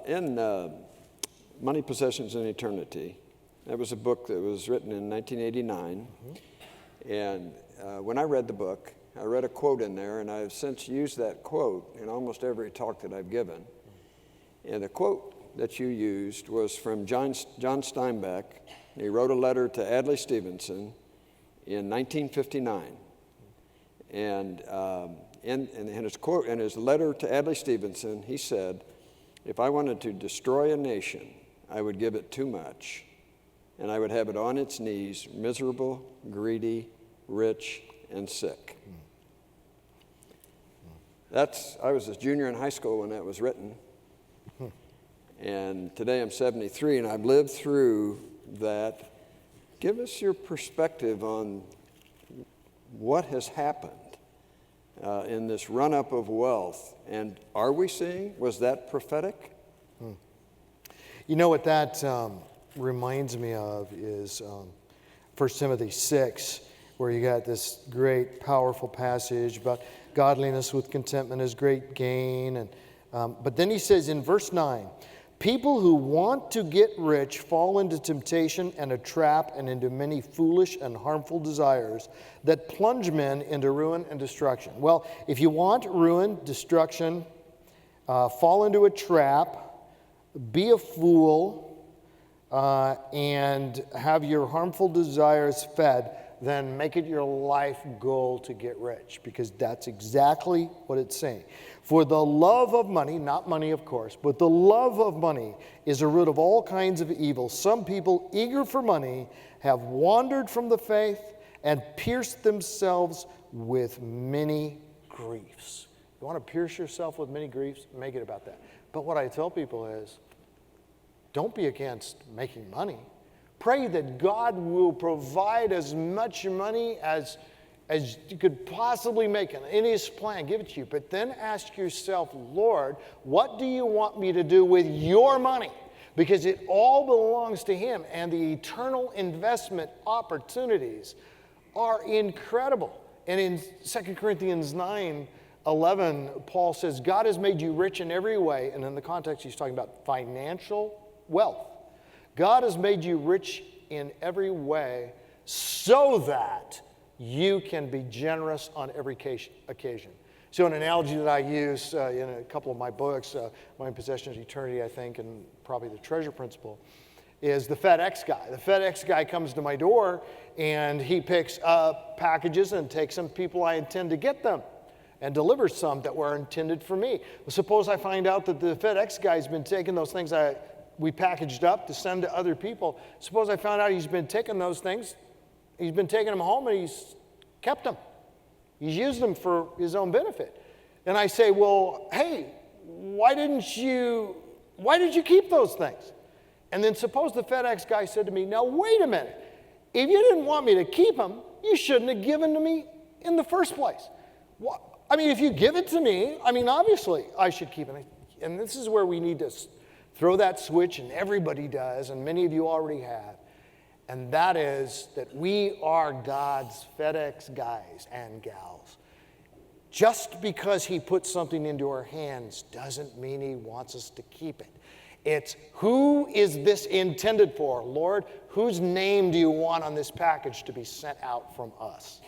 In Money, Possessions, and Eternity, that was a book that was written in 1989. And when I read the book, I read a quote in there, and I've since used that quote in almost every talk that I've given. And the quote that you used was from John Steinbeck. He wrote a letter to Adlai Stevenson in 1959. And in his quote, in his letter to Adlai Stevenson, he said, "If I wanted to destroy a nation, I would give it too much, and I would have it on its knees, miserable, greedy, rich, and sick." I was a junior in high school when that was written. And today I'm 73, and I've lived through that. Give us your perspective on what has happened in this run-up of wealth. And are we seeing, was that prophetic? You know what that reminds me of is 1 Timothy 6, where you got this great, powerful passage about godliness with contentment is great gain. And but then he says in verse 9, people who want to get rich fall into temptation and a trap and into many foolish and harmful desires that plunge men into ruin and destruction. Well, if you want ruin, destruction, fall into a trap, be a fool, and have your harmful desires fed, then make it your life goal to get rich, because that's exactly what it's saying. For the love of money, not money of course, but the love of money is a root of all kinds of evil. Some people eager for money have wandered from the faith and pierced themselves with many griefs. You want to pierce yourself with many griefs? Make it about that. But what I tell people is, don't be against making money. Pray that God will provide as much money as you could possibly make in His plan. Give it to you. But then ask yourself, Lord, what do you want me to do with your money? Because it all belongs to Him. And the eternal investment opportunities are incredible. And in 2 Corinthians 9:11, Paul says, God has made you rich in every way. And in the context, he's talking about financial wealth. God has made you rich in every way so that you can be generous on every occasion. So an analogy that I use in a couple of my books, Money, Possessions, Eternity, I think, and probably the Treasure Principle, is the FedEx guy. The FedEx guy comes to my door, and he picks up packages and takes some people I intend to get them, and delivers some that were intended for me. Well, suppose I find out that the FedEx guy's been taking those things we packaged up to send to other people. Suppose I found out he's been taking those things, he's been taking them home and he's kept them. He's used them for his own benefit. And I say, well, hey, why did you keep those things? And then suppose the FedEx guy said to me, now wait a minute. If you didn't want me to keep them, you shouldn't have given to me in the first place. I mean, if you give it to me, I mean, obviously I should keep it. And this is where we need to throw that switch, and everybody does, and many of you already have. And that is that we are God's FedEx guys and gals. Just because He puts something into our hands doesn't mean He wants us to keep it. It's, who is this intended for? Lord, whose name do you want on this package to be sent out from us?